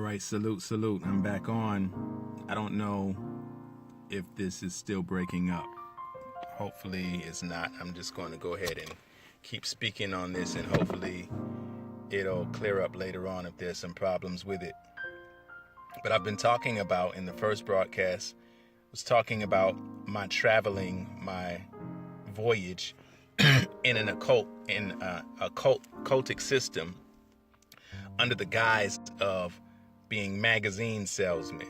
right, salute. I'm back on. I don't know if this is still breaking up. Hopefully it's not. I'm just going to go ahead and keep speaking on this, and hopefully it'll clear up later on if there's some problems with it. But I've been talking about, in the first broadcast, was talking about my traveling, my voyage in a cultic system under the guise of being magazine salesmen,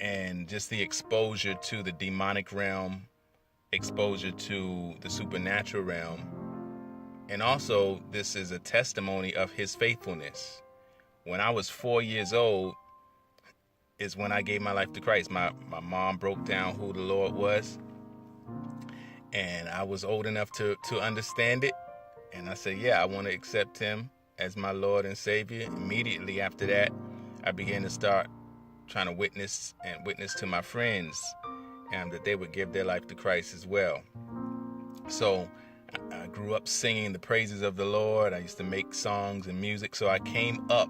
and just the exposure to the demonic realm, exposure to the supernatural realm. And also, this is a testimony of his faithfulness. When I was 4 years old is when I gave my life to Christ. My mom broke down who the Lord was, and I was old enough to understand it. And I said, yeah, I want to accept him as my Lord and Savior. Immediately after that, I began to start trying to witness to my friends, and that they would give their life to Christ as well. So I grew up singing the praises of the Lord. I used to make songs and music. So I came up,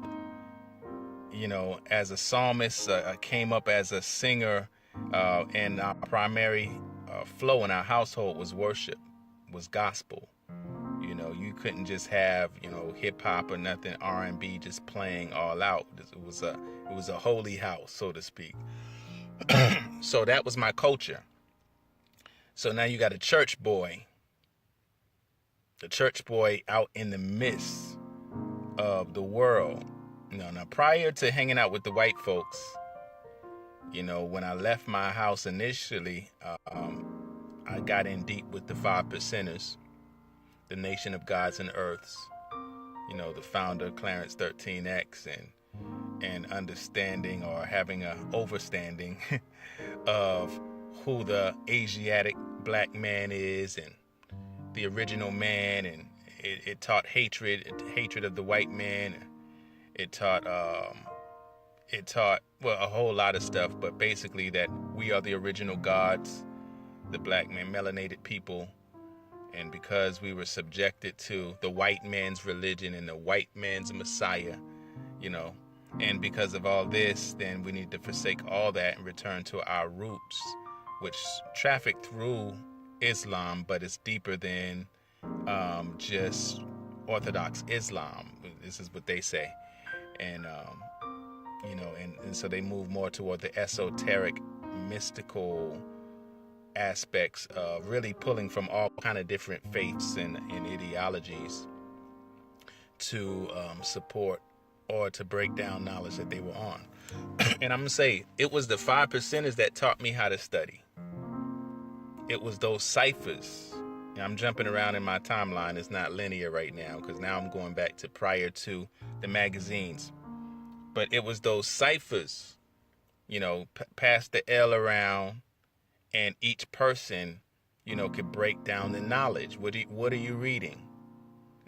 as a psalmist. I came up as a singer, and our primary flow in our household was worship, was gospel. You couldn't just have, hip hop or nothing, R&B just playing all out. It was a holy house, so to speak. So that was my culture. So now you got a church boy out in the midst of the world. Now prior to hanging out with the white folks, when I left my house initially, I got in deep with the 5%ers, the Nation of Gods and Earths, the founder Clarence 13X, and understanding, or having a overstanding of who the Asiatic black man is, and the original man. And it taught hatred of the white man. It taught a whole lot of stuff, but basically that we are the original gods, the black man, melanated people. And because we were subjected to the white man's religion and the white man's Messiah, and because of all this, then we need to forsake all that and return to our roots, which traffic through Islam, but it's deeper than just Orthodox Islam. This is what they say. And, and so they move more toward the esoteric, mystical aspects of really pulling from all kind of different faiths and ideologies to support or to break down knowledge that they were on. And I'm going to say, it was the 5%ers that taught me how to study. It was those ciphers. I'm jumping around in my timeline. It's not linear right now, because now I'm going back to prior to the magazines. But it was those ciphers, pass the L around, and each person, could break down the knowledge. What are you reading?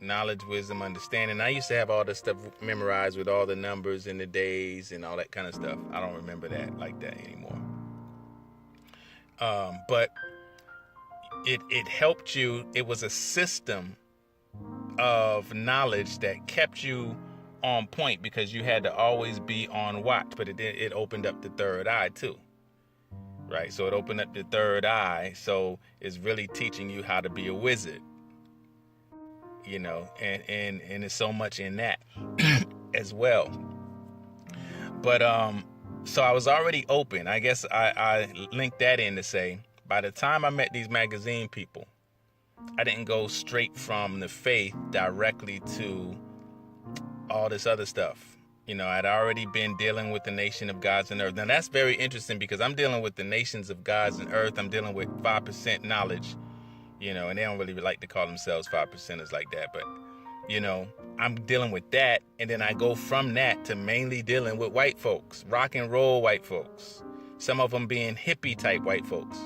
Knowledge, wisdom, understanding. I used to have all this stuff memorized with all the numbers and the days and all that kind of stuff. I don't remember that like that anymore. But it helped you. It was a system of knowledge that kept you on point, because you had to always be on watch. But it opened up the third eye too. Right, so it opened up the third eye, so it's really teaching you how to be a wizard, and there's so much in that as well. But so I was already open. I guess I linked that in to say, by the time I met these magazine people, I didn't go straight from the faith directly to all this other stuff. I'd already been dealing with the Nation of Gods and Earth. Now, that's very interesting, because I'm dealing with the nations of Gods and Earth. I'm dealing with 5% knowledge, and they don't really like to call themselves 5%ers like that. But, I'm dealing with that. And then I go from that to mainly dealing with white folks, rock and roll white folks, some of them being hippie type white folks.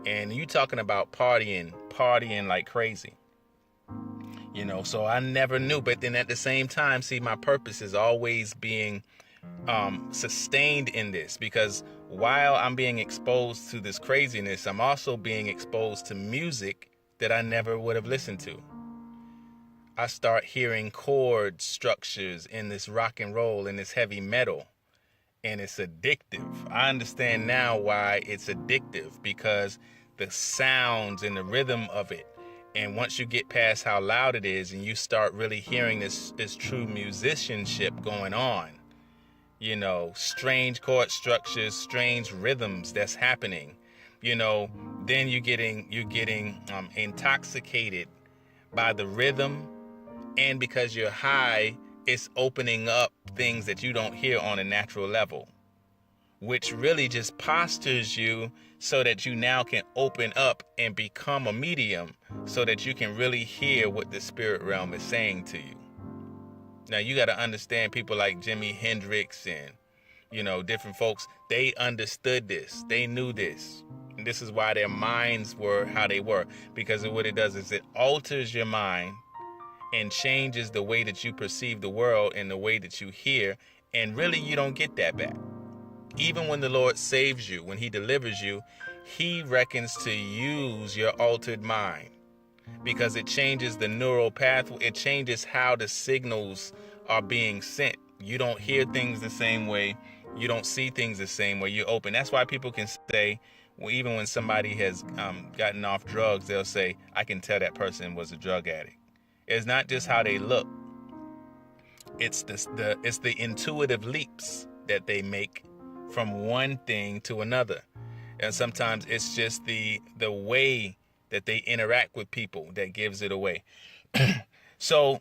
And you talking about partying like crazy. So I never knew. But then at the same time, see, my purpose is always being sustained in this, because while I'm being exposed to this craziness, I'm also being exposed to music that I never would have listened to. I start hearing chord structures in this rock and roll and this heavy metal, and it's addictive. I understand now why it's addictive, because the sounds and the rhythm of it. And once you get past how loud it is and you start really hearing this true musicianship going on, you know, strange chord structures, strange rhythms that's happening, you know, then you're getting intoxicated by the rhythm. And because you're high, it's opening up things that you don't hear on a natural level, which really just postures you so that you now can open up and become a medium so that you can really hear what the spirit realm is saying to you. Now, you got to understand, people like Jimi Hendrix and, you know, different folks, they understood this. They knew this. And this is why their minds were how they were, because of what it does is it alters your mind and changes the way that you perceive the world and the way that you hear. And really, you don't get that back. Even when the Lord saves you, when he delivers you, he reckons to use your altered mind, because it changes the neural pathway. It changes how the signals are being sent. You don't hear things the same way. You don't see things the same way. You're open. That's why people can say, well, even when somebody has gotten off drugs, they'll say, I can tell that person was a drug addict. It's not just how they look. It's the intuitive leaps that they make from one thing to another. And sometimes it's just the way that they interact with people that gives it away. So,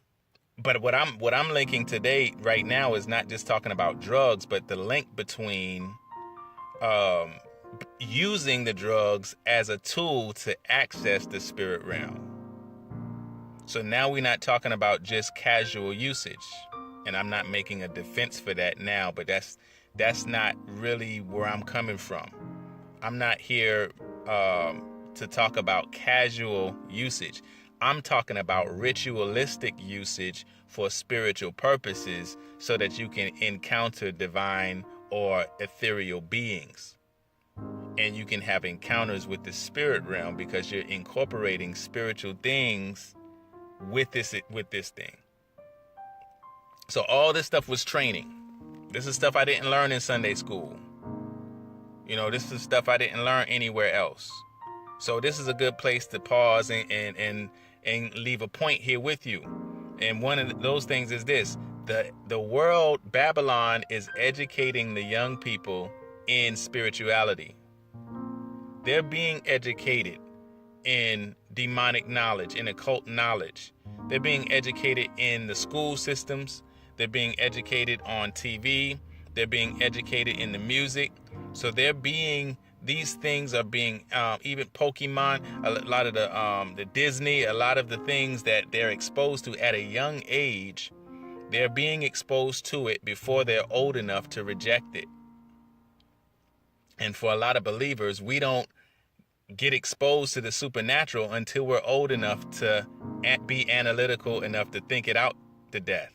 but what I'm linking today right now is not just talking about drugs, but the link between using the drugs as a tool to access the spirit realm. So now we're not talking about just casual usage, and I'm not making a defense for that now, but that's not really where I'm coming from. I'm not here to talk about casual usage. I'm talking about ritualistic usage for spiritual purposes so that you can encounter divine or ethereal beings. And you can have encounters with the spirit realm because you're incorporating spiritual things with this thing. So all this stuff was training. This is stuff I didn't learn in Sunday school. You know, this is stuff I didn't learn anywhere else. So this is a good place to pause and leave a point here with you. And one of those things is this: the world, Babylon, is educating the young people in spirituality. They're being educated in demonic knowledge, in occult knowledge. They're being educated in the school systems. They're being educated on TV. They're being educated in the music. So these things are being, even Pokemon, a lot of the Disney, a lot of the things that they're exposed to at a young age, they're being exposed to it before they're old enough to reject it. And for a lot of believers, we don't get exposed to the supernatural until we're old enough to be analytical enough to think it out to death.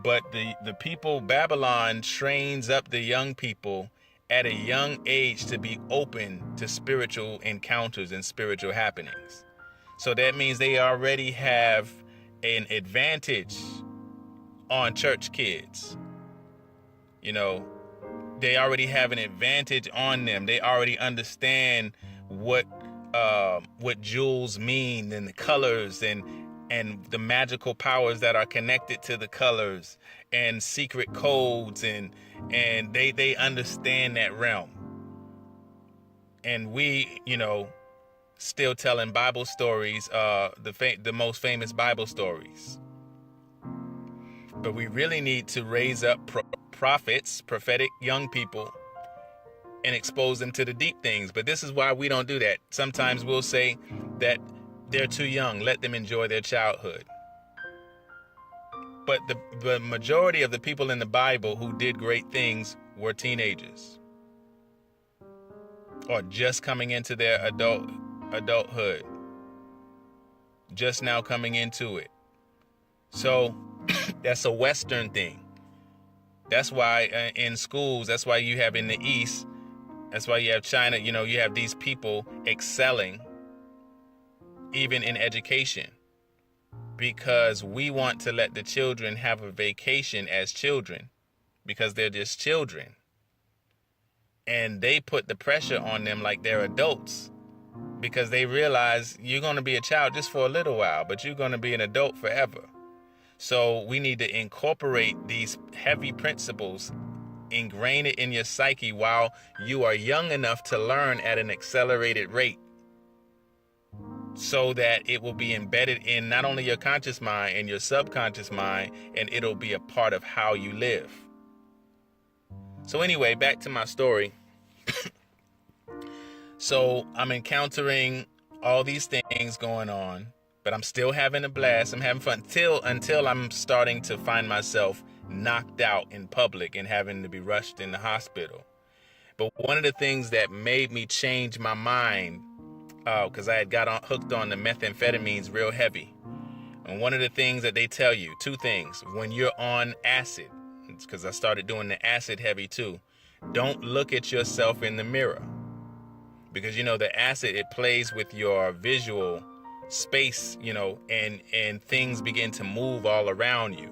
But the people, Babylon trains up the young people at a young age to be open to spiritual encounters and spiritual happenings. So that means they already have an advantage on church kids. You know, they already have an advantage on them. They already understand what jewels mean, and the colors and the magical powers that are connected to the colors, and secret codes, and they understand that realm. And we, you know, still telling Bible stories, the most famous Bible stories. But we really need to raise up prophets, prophetic young people, and expose them to the deep things. But this is why we don't do that. Sometimes we'll say that they're too young, let them enjoy their childhood. But the majority of the people in the Bible who did great things were teenagers, or just coming into their adulthood, just now coming into it. So that's a Western thing. That's why in schools, that's why you have in the East, that's why you have China, you know, you have these people excelling even in education. because we want to let the children have a vacation as children because they're just children. And they put the pressure on them like they're adults because they realize you're going to be a child just for a little while, but you're going to be an adult forever. So we need to incorporate these heavy principles, ingrain it in your psyche while you are young enough to learn at an accelerated rate, so that it will be embedded in not only your conscious mind and your subconscious mind, and it'll be a part of how you live. So anyway, back to my story. So I'm encountering all these things going on, but I'm still having a blast. I'm having fun until I'm starting to find myself knocked out in public and having to be rushed in the hospital. But one of the things that made me change my mind, because I had got hooked on the methamphetamines real heavy. And one of the things that they tell you, two things, when you're on acid, it's because I started doing the acid heavy too, don't look at yourself in the mirror. Because, the acid, it plays with your visual space, and things begin to move all around you.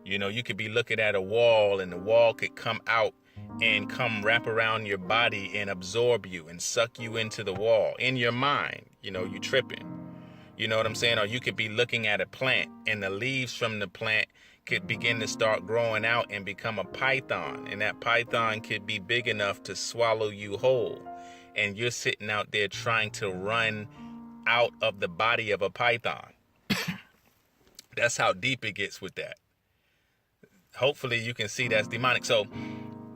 You could be looking at a wall and the wall could come out and come wrap around your body and absorb you and suck you into the wall in your mind. You tripping. You know what I'm saying? Or you could be looking at a plant and the leaves from the plant could begin to start growing out and become a python. And that python could be big enough to swallow you whole. And you're sitting out there trying to run out of the body of a python. That's how deep it gets with that. Hopefully you can see that's demonic. So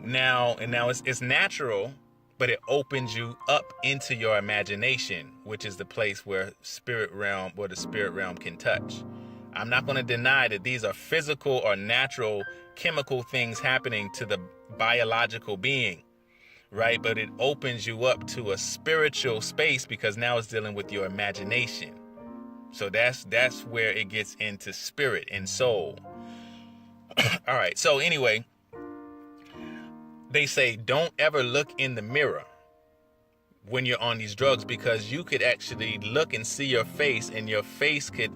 now it's natural, but it opens you up into your imagination, which is the place where the spirit realm can touch. I'm not going to deny that these are physical or natural chemical things happening to the biological being, right? But it opens you up to a spiritual space because now it's dealing with your imagination. So that's where it gets into spirit and soul. All right. So anyway, they say don't ever look in the mirror when you're on these drugs, because you could actually look and see your face, and your face could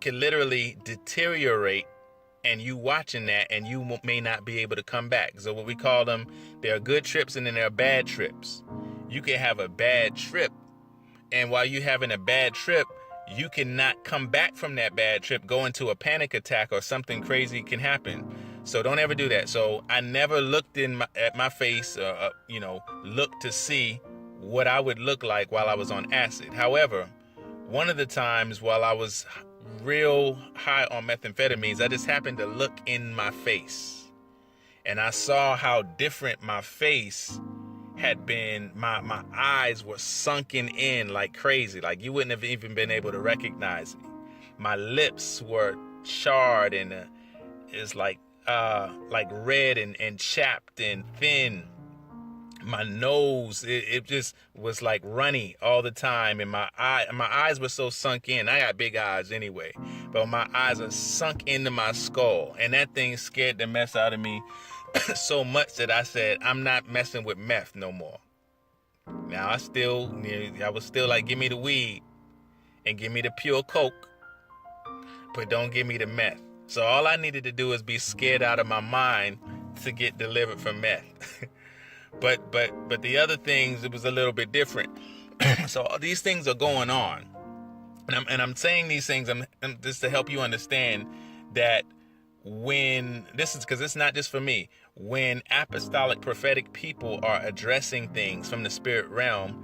literally deteriorate, and you watching that, and you may not be able to come back. So what we call them, there are good trips and then there are bad trips. You can have a bad trip, and while you're having a bad trip, you cannot come back from that bad trip, go into a panic attack, or something crazy can happen. So don't ever do that. So I never looked at my face, looked to see what I would look like while I was on acid. However, one of the times while I was real high on methamphetamines, I just happened to look in my face, and I saw how different my face had been. My eyes were sunken in like crazy, like you wouldn't have even been able to recognize me. My lips were charred and it's like red and chapped and thin. My nose, it just was like runny all the time, and my eyes were so sunk in. I got big eyes anyway, but my eyes are sunk into my skull, and that thing scared the mess out of me so much that I said, I'm not messing with meth no more. Now I was still like, give me the weed and give me the pure coke, but don't give me the meth. So all I needed to do is be scared out of my mind to get delivered from meth. But the other things, it was a little bit different. So all these things are going on, and I'm saying these things I'm just to help you understand that because it's not just for me. When apostolic prophetic people are addressing things from the spirit realm,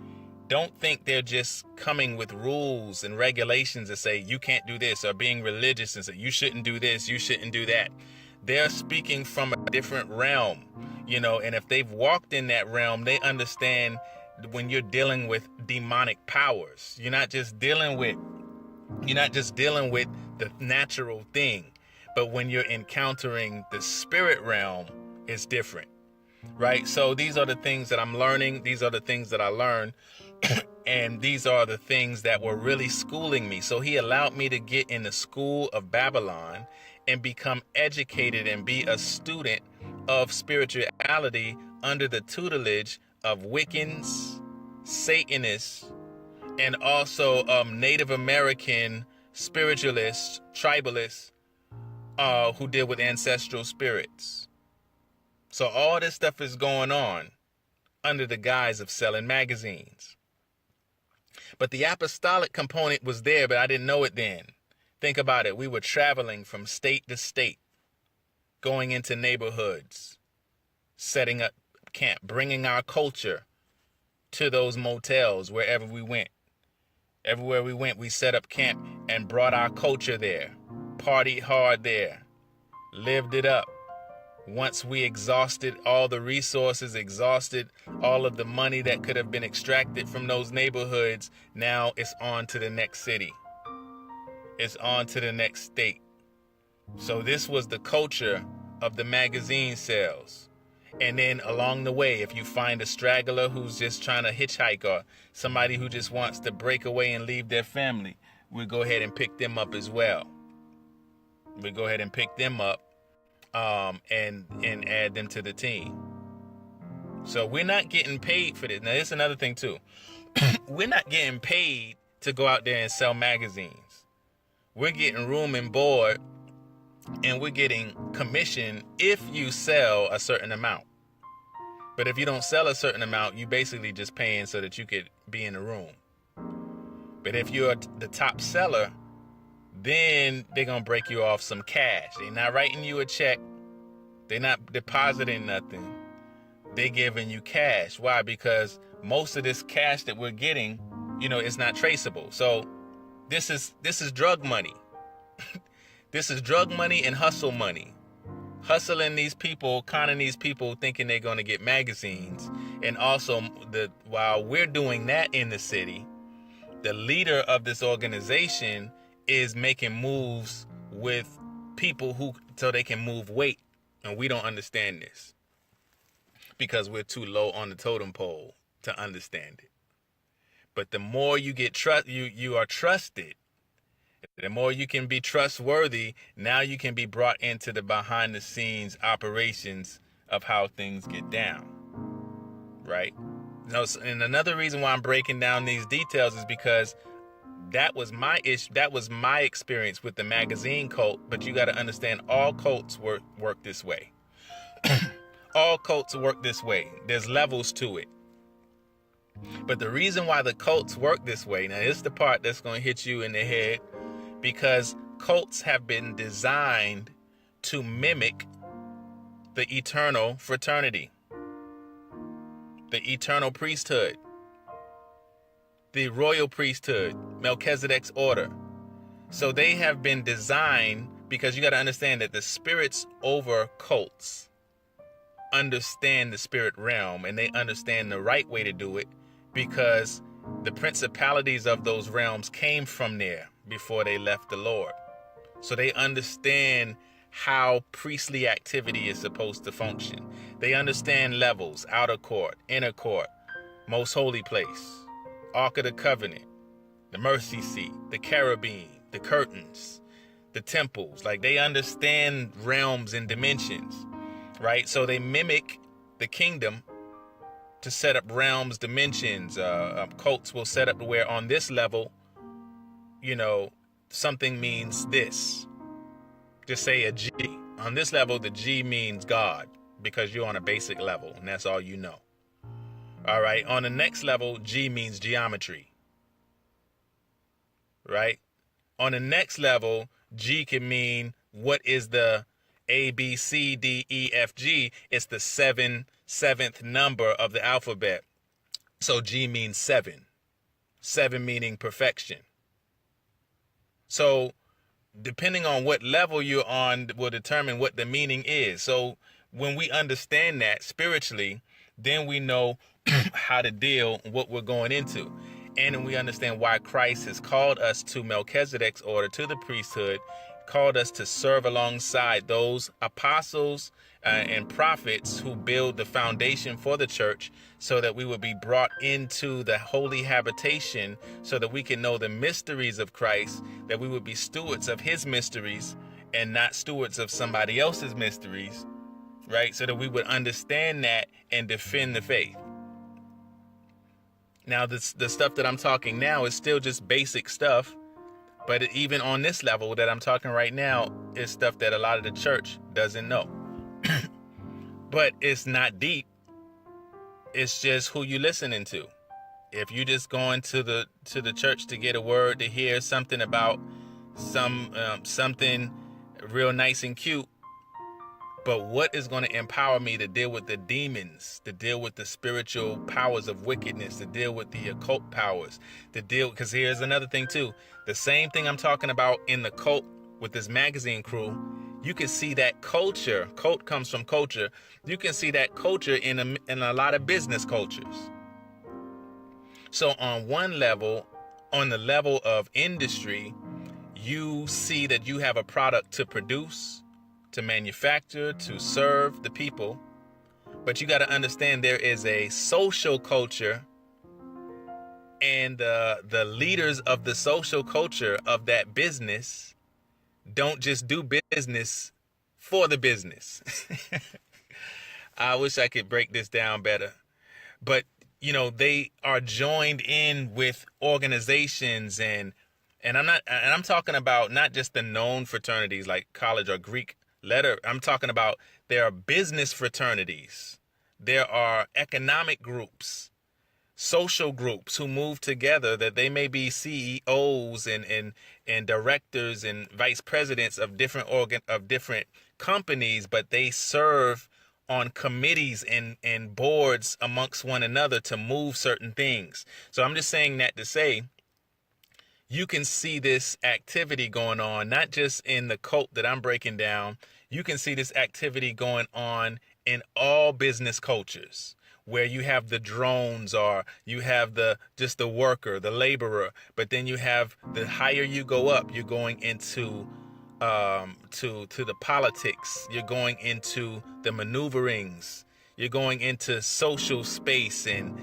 don't think they're just coming with rules and regulations that say you can't do this, or being religious and say you shouldn't do this, you shouldn't do that. They're speaking from a different realm, and if they've walked in that realm, they understand when you're dealing with demonic powers, you're not just dealing with the natural thing, but when you're encountering the spirit realm, it's different, right? So these are the things that I'm learning. These are the things that I learned. And these are the things that were really schooling me. So he allowed me to get in the school of Babylon and become educated and be a student of spirituality under the tutelage of Wiccans, Satanists, and also Native American spiritualists, tribalists, who deal with ancestral spirits. So all this stuff is going on under the guise of selling magazines. But the apostolic component was there, but I didn't know it then. Think about it. We were traveling from state to state, going into neighborhoods, setting up camp, bringing our culture to those motels wherever we went. Everywhere we went, we set up camp and brought our culture there, partied hard there, lived it up. Once we exhausted all the resources, exhausted all of the money that could have been extracted from those neighborhoods, now it's on to the next city. It's on to the next state. So this was the culture of the magazine sales. And then along the way, if you find a straggler who's just trying to hitchhike or somebody who just wants to break away and leave their family, we go ahead and pick them up as well. We go ahead and pick them up and add them to the team. So we're not getting paid for this. Now, this is another thing too. We're not getting paid to go out there and sell magazines. We're getting room and board, and we're getting commission if you sell a certain amount. But if you don't sell a certain amount, you basically just paying so that you could be in the room. But if you're the top seller, then they're going to break you off some cash. They're not writing you a check. They're not depositing nothing. They're giving you cash. Why? Because most of this cash that we're getting, it's not traceable. So this is drug money. This is drug money and hustle money. Hustling these people, conning these people, thinking they're going to get magazines. And also, while we're doing that in the city, the leader of this organization is making moves with people so they can move weight. And we don't understand this because we're too low on the totem pole to understand it. But the more you get you are trusted, the more you can be trustworthy, now you can be brought into the behind the scenes operations of how things get down. Right? And another reason why I'm breaking down these details is because that was my issue. That was my experience with the magazine cult. But you got to understand, all cults work this way. All cults work this way. There's levels to it. But the reason why the cults work this way, now this is the part that's going to hit you in the head, because cults have been designed to mimic the eternal fraternity, the eternal priesthood, the royal priesthood, Melchizedek's order. So they have been designed, because you got to understand that the spirits over cults understand the spirit realm, and they understand the right way to do it, because the principalities of those realms came from there before they left the Lord. So they understand how priestly activity is supposed to function. They understand levels: outer court, inner court, most holy place, Ark of the Covenant, the mercy seat, the cherubim, the curtains, the temples. Like, they understand realms and dimensions, right? So they mimic the kingdom to set up realms, dimensions. Cults will set up to where on this level, something means this. Just say a G. On this level, the G means God, because you're on a basic level, and that's all you know. All right. On the next level, G means geometry. Right? On the next level, G can mean what is the A, B, C, D, E, F, G. It's the seventh number of the alphabet. So G means 7. 7 meaning perfection. So depending on what level you're on will determine what the meaning is. So when we understand that spiritually, then we know how to deal with what we're going into. And then we understand why Christ has called us to Melchizedek's order, to the priesthood, called us to serve alongside those apostles and prophets who build the foundation for the church, so that we would be brought into the holy habitation, so that we can know the mysteries of Christ, that we would be stewards of his mysteries and not stewards of somebody else's mysteries, right? So that we would understand that and defend the faith. Now, the stuff that I'm talking now is still just basic stuff, But even on this level that I'm talking right now, is stuff that a lot of the church doesn't know. But it's not deep. It's just who you listening to. If you just going to the church to get a word, to hear something about something real nice and cute, but what is going to empower me to deal with the demons, to deal with the spiritual powers of wickedness, to deal with the occult powers, because here's another thing too. The same thing I'm talking about in the cult with this magazine crew, you can see that culture. Cult comes from culture. You can see that culture in a lot of business cultures. So on one level, on the level of industry, you see that you have a product to produce, to manufacture, to serve the people. But you got to understand there is a social culture, and the leaders of the social culture of that business don't just do business for the business. I wish I could break this down better. But they are joined in with organizations and I'm talking about not just the known fraternities like college or Greek letter. I'm talking about there are business fraternities. There are economic groups, social groups who move together, that they may be CEOs and directors and vice presidents of different companies, but they serve on committees and boards amongst one another to move certain things. So I'm just saying that to say, you can see this activity going on, not just in the cult that I'm breaking down. You can see this activity going on in all business cultures, where you have the drones, or you have just the worker, the laborer. But then you have, the higher you go up, you're going into to the politics. You're going into the maneuverings. You're going into social space, and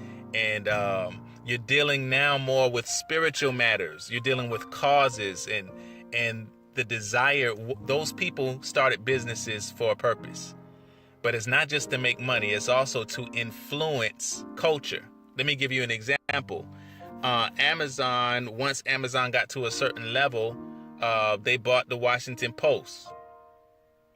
you're dealing now more with spiritual matters. You're dealing with causes and the desire. Those people started businesses for a purpose, but it's not just to make money. It's also to influence culture. Let me give you an example. Amazon, once Amazon got to a certain level, they bought the Washington Post,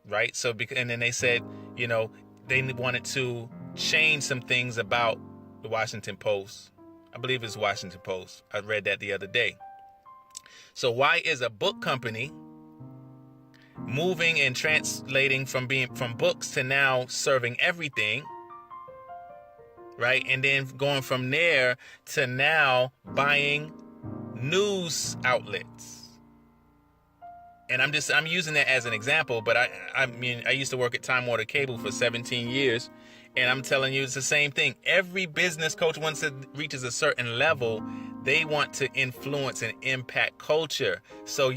right? So, and then they said, they wanted to change some things about the Washington Post. I believe it's Washington Post. I read that the other day. So why is a book company moving and translating from books to now serving everything, right? And then going from there to now buying news outlets. And I'm using that as an example, but I mean, I used to work at Time Warner Cable for 17 years, and I'm telling you, it's the same thing. Every business coach, once it reaches a certain level, they want to influence and impact culture. So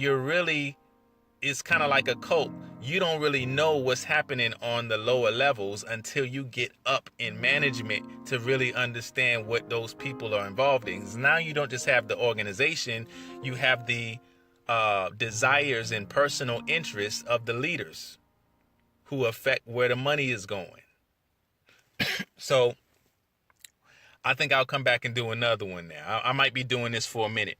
it's kind of like a cult. You don't really know what's happening on the lower levels until you get up in management to really understand what those people are involved in. Now you don't just have the organization, you have the desires and personal interests of the leaders who affect where the money is going. So I think I'll come back and do another one now. I might be doing this for a minute,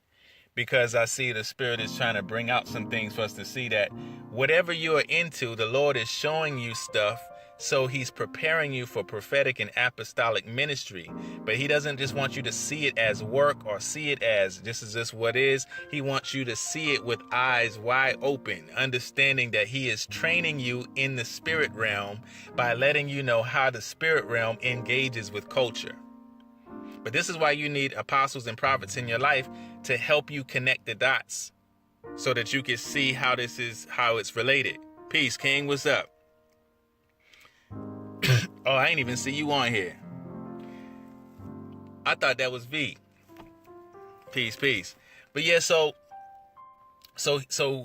because I see the Spirit is trying to bring out some things for us to see that whatever you are into, the Lord is showing you stuff. So he's preparing you for prophetic and apostolic ministry. But he doesn't just want you to see it as work or see it as this is just what is. He wants you to see it with eyes wide open, understanding that he is training you in the spirit realm by letting you know how the spirit realm engages with culture. But this is why you need apostles and prophets in your life to help you connect the dots so that you can see how it's related. Peace, King. What's up? Oh, I ain't even see you on here. I thought that was V. Peace. But yeah, so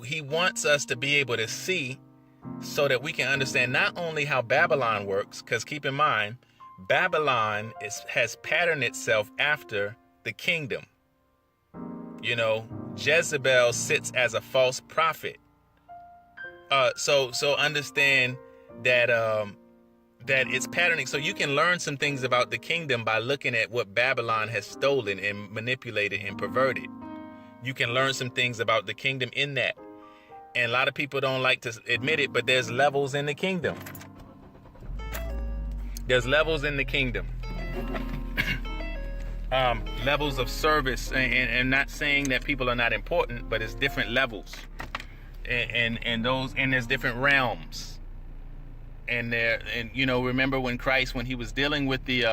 he wants us to be able to see so that we can understand not only how Babylon works, because keep in mind, Babylon has patterned itself after the kingdom. Jezebel sits as a false prophet. So understand that it's patterning. So you can learn some things about the kingdom by looking at what Babylon has stolen and manipulated and perverted. You can learn some things about the kingdom in that. And a lot of people don't like to admit it, but there's levels in the kingdom. There's levels in the kingdom. Levels of service, and not saying that people are not important, but it's different levels. And there's different realms. And remember when Christ, when he was dealing with the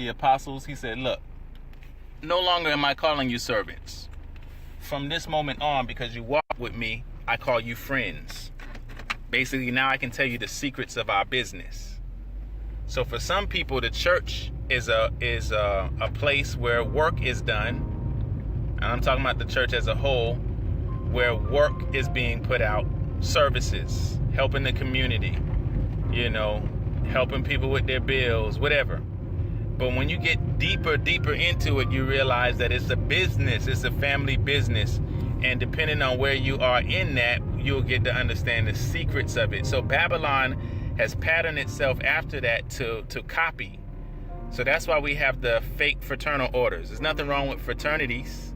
apostles, he said, look, no longer am I calling you servants. From this moment on, because you walk with me, I call you friends. Basically, now I can tell you the secrets of our business. So for some people, the church is a place where work is done. And I'm talking about the church as a whole, where work is being put out, services, helping the community, helping people with their bills, whatever. But when you get deeper into it, you realize that it's a business, it's a family business. And depending on where you are in that, you'll get to understand the secrets of it. So Babylon has patterned itself after that to copy. So that's why we have the fake fraternal orders. There's nothing wrong with fraternities,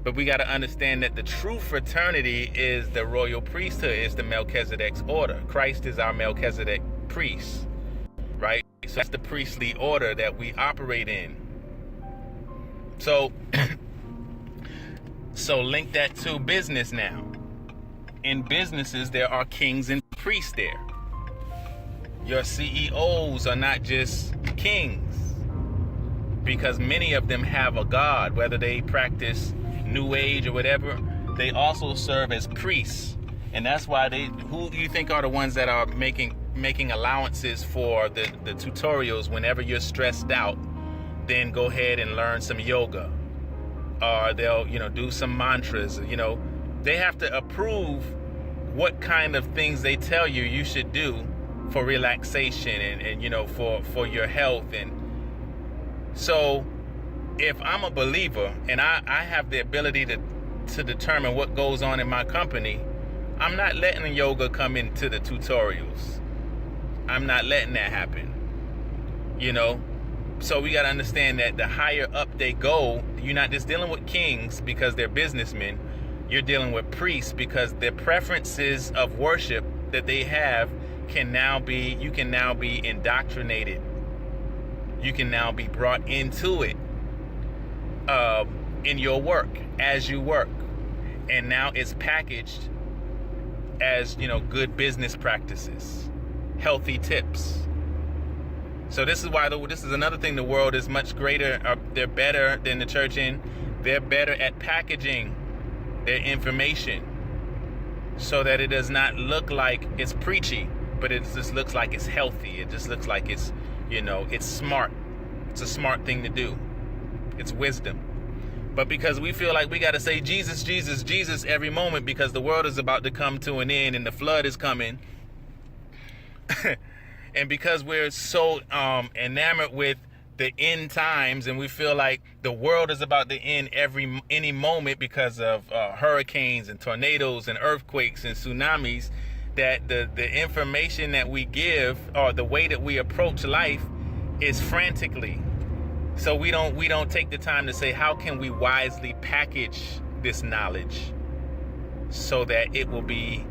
but we got to understand that the true fraternity is the royal priesthood, is the Melchizedek's order. Christ is our Melchizedek priest, right? So that's the priestly order that we operate in. So link that to business now. In businesses, there are kings and priests there. Your CEOs are not just kings, because many of them have a god, whether they practice New Age or whatever. They also serve as priests, and that's why who do you think are the ones that are making allowances for the tutorials whenever you're stressed out? Then go ahead and learn some yoga, or they'll do some mantras. They have to approve what kind of things they tell you should do for relaxation and for your health. And so if I'm a believer and I have the ability to determine what goes on in my company, I'm not letting yoga come into the tutorials. I'm not letting that happen. So we got to understand that the higher up they go, you're not just dealing with kings because they're businessmen. You're dealing with priests because their preferences of worship that they have you can now be indoctrinated. You can now be brought into it in your work, as you work. And now it's packaged as, good business practices, healthy tips. So this is why this is another thing the world is much greater. They're better than the church in. They're better at packaging their information so that it does not look like it's preachy, but it just looks like it's healthy. It just looks like it's, it's smart. It's a smart thing to do. It's wisdom. But because we feel like we got to say Jesus, Jesus, Jesus every moment because the world is about to come to an end and the flood is coming. And because we're so enamored with the end times and we feel like the world is about to end any moment because of hurricanes and tornadoes and earthquakes and tsunamis, that the information that we give or the way that we approach life is frantically. So we don't take the time to say, how can we wisely package this knowledge so that it will be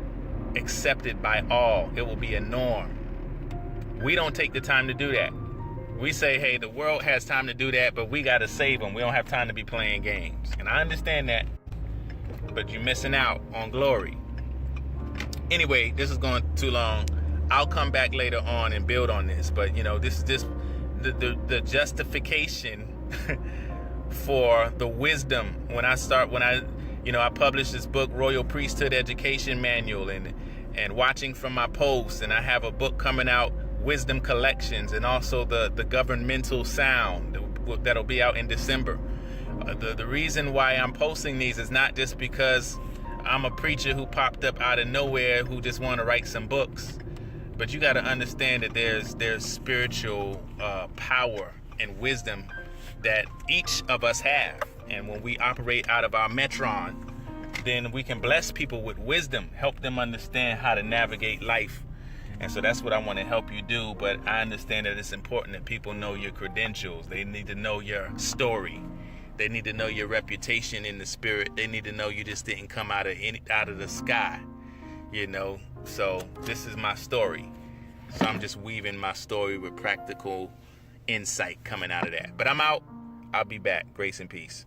accepted by all? It will be a norm. We don't take the time to do that. We say, hey, the world has time to do that, but we got to save them. We don't have time to be playing games. And I understand that, but you're missing out on glory. Anyway, this is going too long. I'll come back later on and build on this. But, this is just the justification for the wisdom. When I published this book, Royal Priesthood Education Manual, and watching from my posts, and I have a book coming out, Wisdom Collections, and also the Governmental Sound that'll be out in December. The reason why I'm posting these is not just because I'm a preacher who popped up out of nowhere who just want to write some books, but you got to understand that there's spiritual power and wisdom that each of us have, and when we operate out of our metron, then we can bless people with wisdom, help them understand how to navigate life. And so that's what I want to help you do. But I understand that it's important that people know your credentials. They need to know your story. They need to know your reputation in the spirit. They need to know you just didn't come out of the sky, you know. So this is my story. So I'm just weaving my story with practical insight coming out of that. But I'm out. I'll be back. Grace and peace.